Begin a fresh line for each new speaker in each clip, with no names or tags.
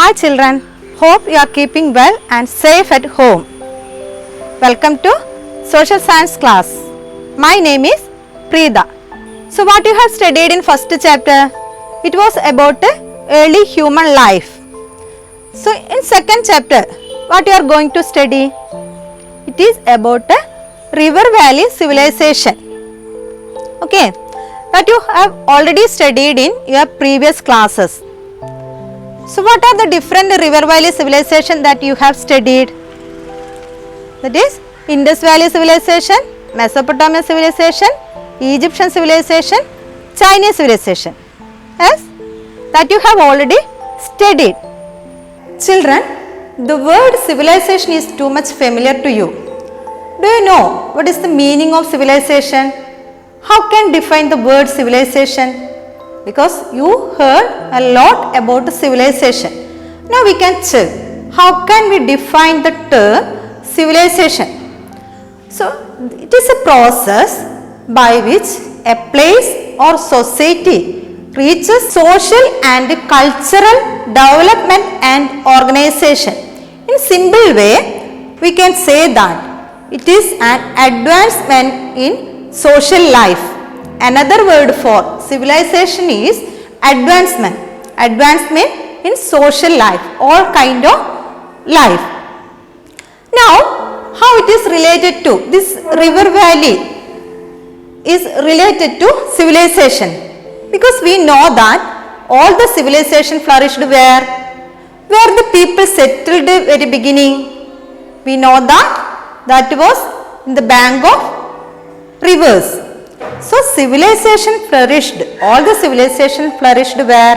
Hi children, hope you are keeping well and safe at home. Welcome to Social Science class. My name is Preeta. So what you have studied in first chapter? It was about early human life. So in second chapter, what you are going to study? It is about River Valley civilization. Okay, that you have already studied in your previous classes. So what are the different river valley civilization that you have studied? That is Indus Valley civilization, Mesopotamian civilization, Egyptian civilization, Chinese civilization. Yes, that you have already studied. Children, the word civilization is too much familiar to you. Do you know what is the meaning of civilization? How can define the word civilization? Because you heard a lot about civilization. Now we can check how can we define the term civilization. So it is a process by which a place or society reaches social and cultural development and organization. In simple way, we can say that it is an advancement in social life. Another word for civilization is advancement. Advancement in social life, all kind of life. Now, how it is related to this river valley is related to civilization, because we know that all the civilization flourished where the people settled very beginning. We know that was in the bank of rivers. So civilization flourished, all the civilization flourished where?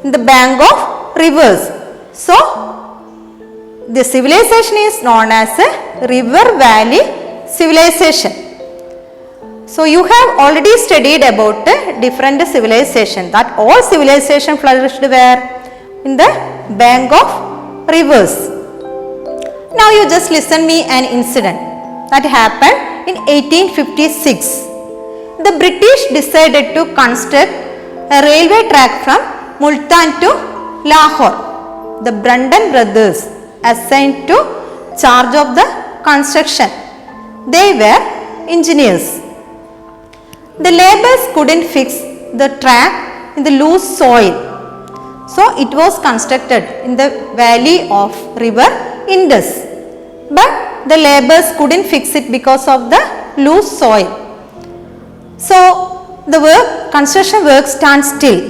In the bank of rivers. So the civilization is known as a river valley civilization. So you have already studied about different civilization, that all civilization flourished where? In the bank of rivers. Now you just listen me an incident that happened in 1856. The British decided to construct a railway track from Multan to Lahore. The Brandon brothers assigned to charge of the construction. They were engineers. The laborers couldn't fix the track in the loose soil. So it was constructed in the valley of river Indus. But the laborers couldn't fix it because of the loose soil. So the construction work stands still.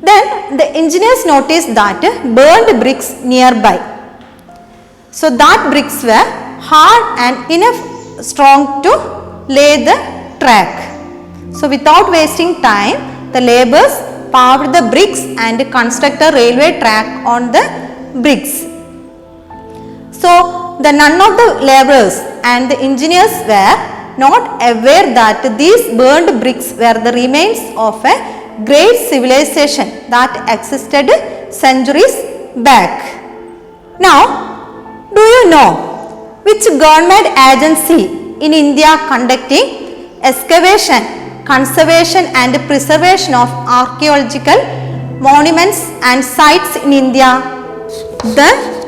Then the engineers noticed that burned bricks nearby. So that bricks were hard and enough strong to lay the track. So without wasting time, the laborers paved the bricks and constructed a railway track on the bricks. So none of the laborers and the engineers were not aware that these burned bricks were the remains of a great civilization that existed centuries back. Now, do you know which government agency in India conducting excavation, conservation and preservation of archaeological monuments and sites in India? The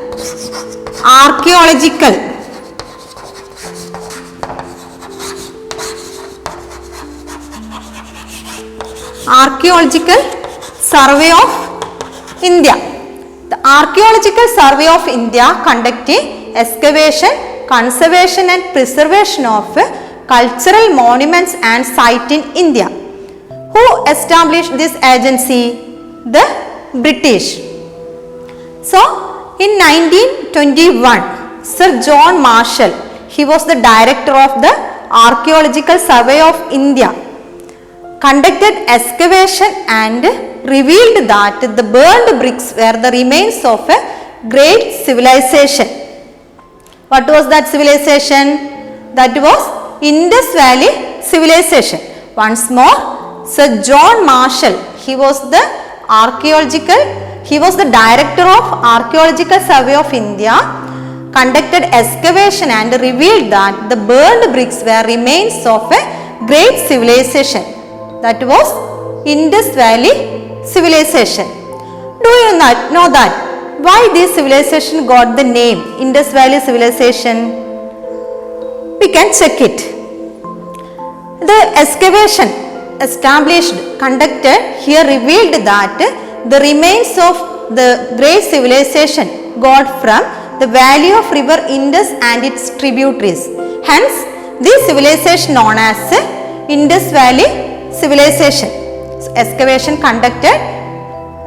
Archaeological Survey of India. The Archaeological Survey of India conducting excavation, conservation and preservation of cultural monuments and sites in India. Who established this agency? The British. So in 1921, Sir John Marshall, he was the director of the Archaeological Survey of India, conducted excavation and revealed that the burned bricks were the remains of a great civilization. What was that civilization? That was Indus Valley civilization. Once more, Sir John Marshall, he was the director of Archaeological Survey of India, conducted excavation and revealed that the burned bricks were remains of a great civilization. That was Indus Valley civilization. Do you know that why this civilization got the name Indus Valley Civilization? We can check it. The excavation conducted here revealed that the remains of the great civilization got from the valley of river Indus and its tributaries. Hence, this civilization known as Indus Valley Civilization. So, excavation conducted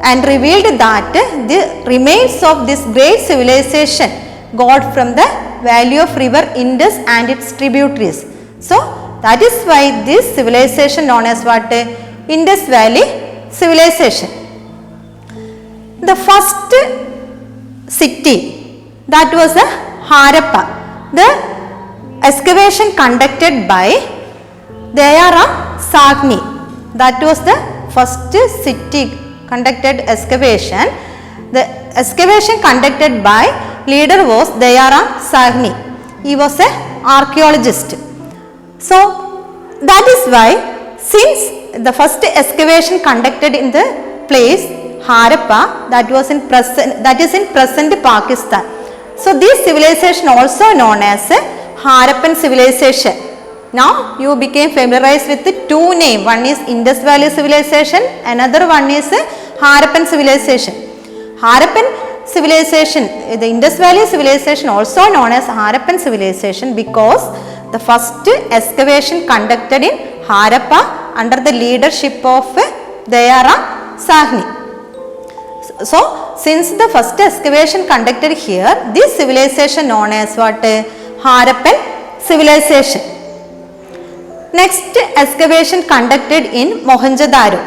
and revealed that the remains of this great civilization got from the valley of river Indus and its tributaries. So, that is why this civilization known as what? Indus Valley Civilization. The first city, that was Harappa. The excavation conducted by Dayaram Sahni. That was the first city conducted excavation. The excavation conducted by leader was Dayaram Sahni. He was an archaeologist. So that is why, since the first excavation conducted in the place Harappa, that is in present Pakistan. So this civilization also known as Harappan civilization. Now you became familiarized with the two names. One is Indus Valley Civilization, another one is Harappan civilization. Harappan civilization, the Indus Valley Civilization also known as Harappan civilization because the first excavation conducted in Harappa under the leadership of Dayaram Sahni. So, since the first excavation conducted here, this civilization known as what? Harappan civilization. Next excavation conducted in Mohenjo-daro.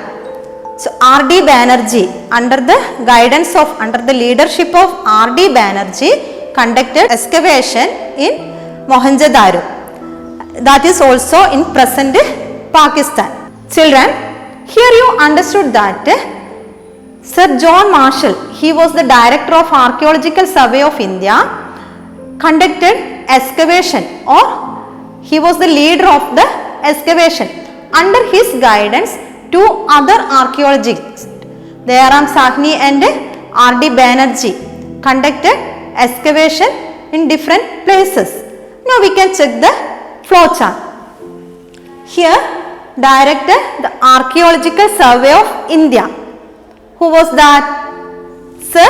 So, R.D. Banerjee under the leadership of R.D. Banerjee conducted excavation in Mohenjo-daro. That is also in present Pakistan. Children, here you understood that Sir John Marshall, he was the director of Archaeological Survey of India, conducted excavation, or he was the leader of the excavation. Under his guidance, two other archaeologists, Dayaram Sahni and R.D. Banerjee, conducted excavation in different places. Now we can check the flow chart. Here, directed the Archaeological Survey of India. Who was that? Sir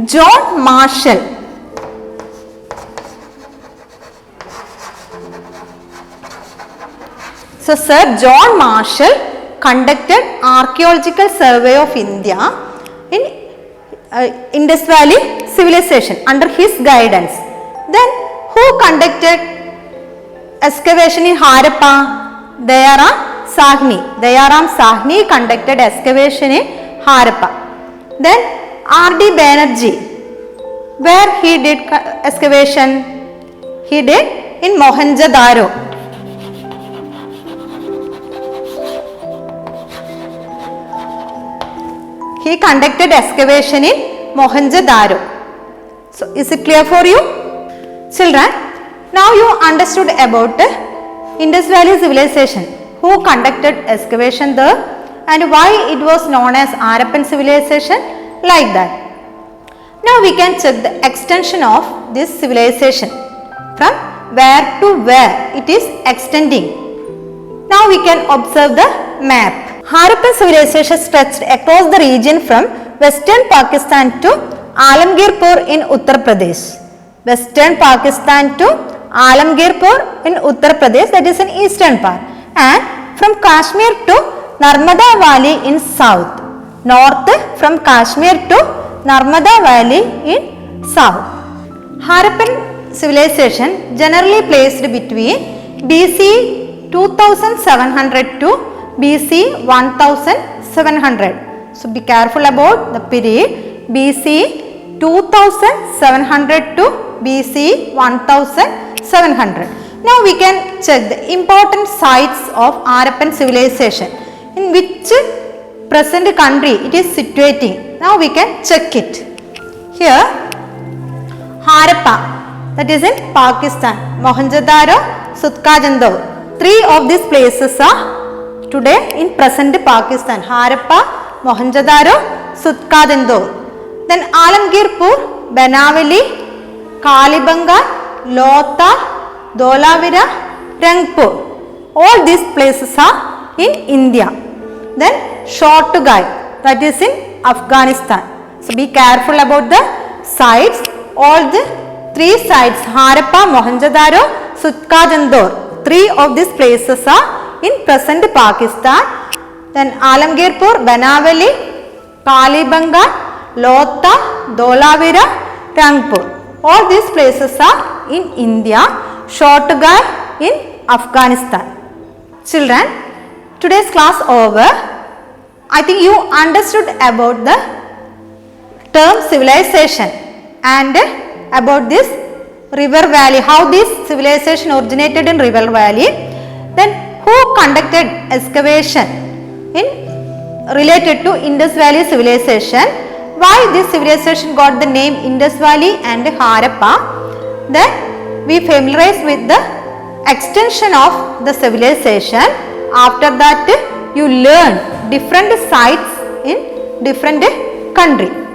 John Marshall. So, Sir John Marshall conducted Archaeological Survey of India in Indus Valley Civilization under his guidance. Then, who conducted excavation in Harappa? Dayaram Sahni. Dayaram Sahni conducted excavation in Harappa. Then R.D. Banerjee, where he did excavation? He did in Mohenjo-daro. He conducted excavation in Mohenjo-daro. So, is it clear for you? Children, now you understood about Indus Valley Civilization, who conducted excavation there and why it was known as Harappan civilization, like that. Now we can check the extension of this civilization, from where to where it is extending. Now we can observe the map. Harappan civilization stretched across the region from western Pakistan to Alamgirpur in Uttar Pradesh. Western Pakistan to Alamgirpur in Uttar Pradesh, that is in eastern part, and from Kashmir to Narmada Valley in south. North from Kashmir to Narmada Valley in south. Harappan civilization generally placed between BC 2700 to BC 1700. So be careful about the period BC 2700 to BC 1700. Now we can check the important sites of Harappan civilization. In which present country it is situating. Now we can check it. Here Harappa, that is in Pakistan. Mohenjo-daro, Sutkajandav. Three of these places are today in present Pakistan. Harappa, Mohenjo-daro, Sutkadandur. Then Alamgirpur, Banavali, Kalibanga, Lothal, Dholavira, Rangpur. All these places are in India. Then Shortugai, that is in Afghanistan. So be careful about the sites. All the 3 sites, Harappa, Mohenjo-daro, Sutkadandur, 3 of these places are in present Pakistan. Then Alamgirpur, Banavali, Kalibanga, Lotha, Dholavira, Rangpur. All these places are in India. Shortugai in Afghanistan. Children, today's class over. I think you understood about the term civilization and about this river valley, how this civilization originated in river valley. Then who conducted excavation in related to Indus Valley civilization, why this civilization got the name Indus Valley and Harappa. Then we familiarize with the extension of the civilization. After that you learn different sites in different country.